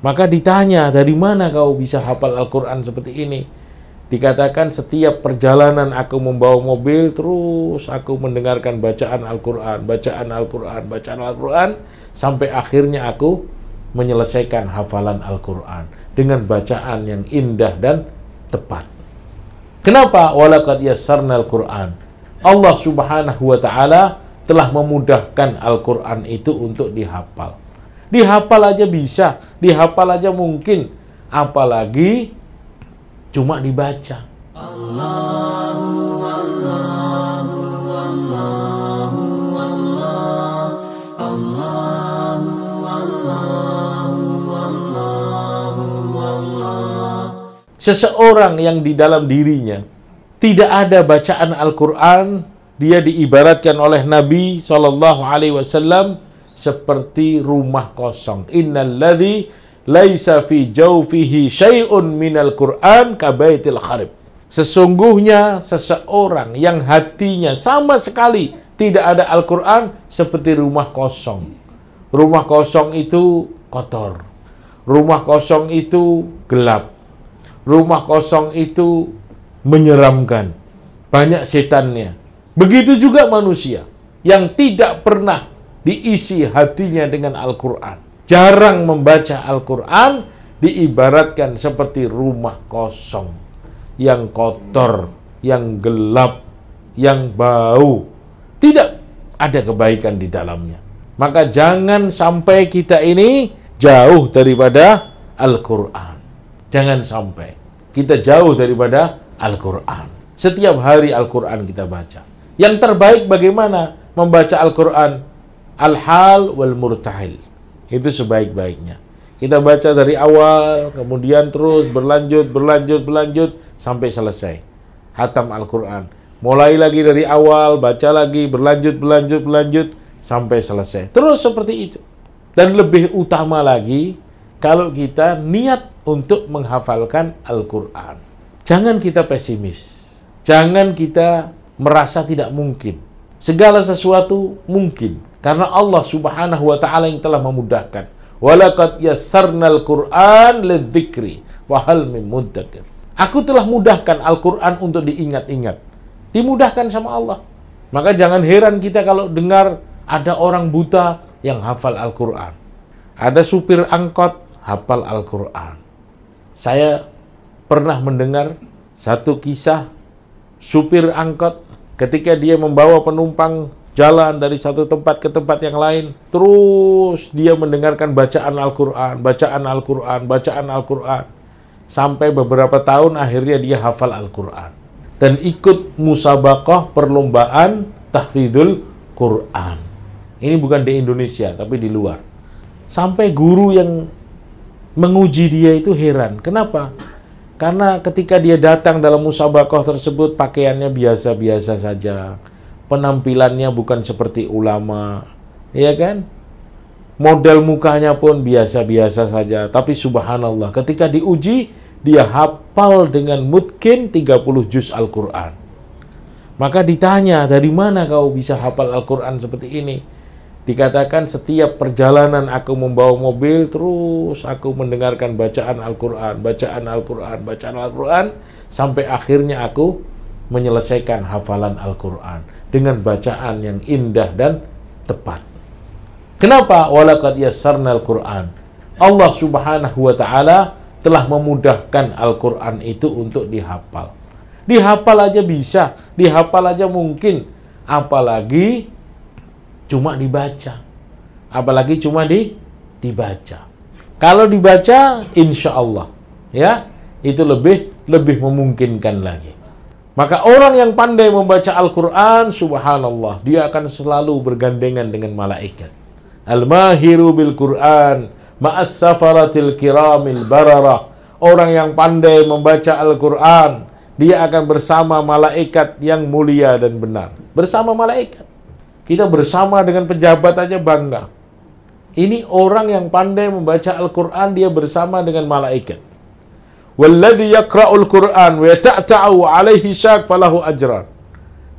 Maka ditanya, dari mana kau bisa hafal Al-Quran seperti ini? Dikatakan setiap perjalanan aku membawa mobil, terus aku mendengarkan bacaan Al-Quran, bacaan Al-Quran, bacaan Al-Quran, sampai akhirnya aku menyelesaikan hafalan Al-Quran dengan bacaan yang indah dan tepat. Kenapa? Walaqad yassarna Al-Quran. Allah Subhanahu wa ta'ala telah memudahkan Al-Quran itu untuk dihafal. Dihafal aja bisa, dihafal aja mungkin, apalagi cuma dibaca. Allahu Allahu Allahu Allah, Allahu Allahu Allahu Allah. Seseorang yang di dalam dirinya tidak ada bacaan Al-Quran, dia diibaratkan oleh Nabi SAW seperti rumah kosong. Innalladzi laisa fi jawfihi syai'un minal Qur'an kabaitil kharib. Sesungguhnya seseorang yang hatinya sama sekali tidak ada Al-Quran seperti rumah kosong. Rumah kosong itu kotor. Rumah kosong itu gelap. Rumah kosong itu menyeramkan. Banyak setannya. Begitu juga manusia yang tidak pernah diisi hatinya dengan Al-Quran, jarang membaca Al-Quran, diibaratkan seperti rumah kosong yang kotor, yang gelap, yang bau, tidak ada kebaikan di dalamnya. Maka jangan sampai kita ini jauh daripada Al-Quran. Jangan sampai kita jauh daripada Al-Quran. Setiap hari Al-Quran kita baca. Yang terbaik bagaimana membaca Al-Quran? Al-hal wal murtahil. Itu sebaik-baiknya. Kita baca dari awal, kemudian terus berlanjut sampai selesai. Hatam Al-Quran. Mulai lagi dari awal, baca lagi, berlanjut sampai selesai. Terus seperti itu. Dan lebih utama lagi, kalau kita niat untuk menghafalkan Al-Quran. Jangan kita pesimis. Jangan kita merasa tidak mungkin. Segala sesuatu mungkin. Karena Allah Subhanahu wa ta'ala yang telah memudahkan. Walaqad yassarnal Qur'an lidzikri wa hal min muddakir. Aku telah mudahkan Al-Quran untuk diingat-ingat. Dimudahkan sama Allah. Maka jangan heran kita kalau dengar ada orang buta yang hafal Al-Quran. Ada supir angkot hafal Al-Quran. Saya pernah mendengar satu kisah supir angkot ketika dia membawa penumpang jalan dari satu tempat ke tempat yang lain, terus dia mendengarkan bacaan Al-Quran, bacaan Al-Quran, bacaan Al-Quran. Sampai beberapa tahun akhirnya dia hafal Al-Quran. Dan ikut musabaqah perlombaan tahfidul Quran. Ini bukan di Indonesia, tapi di luar. Sampai guru yang menguji dia itu heran. Kenapa? Karena ketika dia datang dalam musabaqah tersebut, pakaiannya biasa-biasa saja. Penampilannya bukan seperti ulama, ya kan? Model mukanya pun biasa-biasa saja. Tapi subhanallah, ketika diuji, dia hafal dengan mungkin 30 juz Al-Quran. Maka ditanya, dari mana kau bisa hafal Al-Quran seperti ini? Dikatakan setiap perjalanan aku membawa mobil, terus aku mendengarkan bacaan Al-Quran, bacaan Al-Quran, bacaan Al-Quran, sampai akhirnya aku menyelesaikan hafalan Al-Quran dengan bacaan yang indah dan tepat. Kenapa? Walaqad yassarna Al-Quran. Allah Subhanahu wa ta'ala telah memudahkan Al-Quran itu untuk dihafal. Dihafal aja bisa, dihafal aja mungkin, apalagi cuma dibaca. Apalagi cuma dibaca. Kalau dibaca, insya Allah, ya, itu lebih memungkinkan lagi. Maka orang yang pandai membaca Al-Quran, subhanallah, dia akan selalu bergandengan dengan malaikat. Al-mahiru bil Quran, ma'as safaratil kiramil bararah. Orang yang pandai membaca Al-Quran, dia akan bersama malaikat yang mulia dan benar. Bersama malaikat. Kita bersama dengan pejabat aja bangga. Ini orang yang pandai membaca Al-Quran, dia bersama dengan malaikat. Walladhi yaqra'ul Qur'an wa yata'ta'u 'alaihi syak falahu ajran.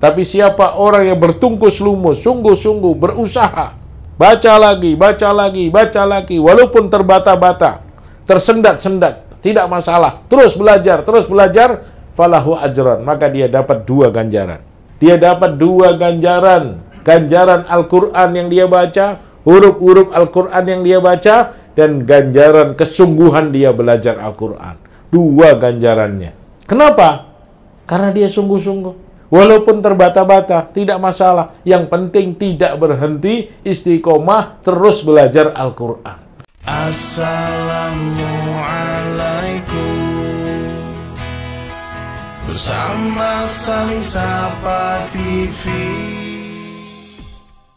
Tapi siapa orang yang bertungkus lumus, sungguh-sungguh berusaha, baca lagi, walaupun terbata-bata, tersendat-sendat, tidak masalah, terus belajar, falahu ajran, maka dia dapat 2 ganjaran. Dia dapat 2 ganjaran. Ganjaran Al-Quran yang dia baca, huruf-huruf Al-Quran yang dia baca, dan ganjaran kesungguhan dia belajar Al-Quran. 2 ganjarannya. Kenapa? Karena dia sungguh-sungguh. Walaupun terbata-bata, tidak masalah. Yang penting tidak berhenti, istiqomah, terus belajar Al-Quran. Assalamualaikum. Bersama Saling Sapa TV.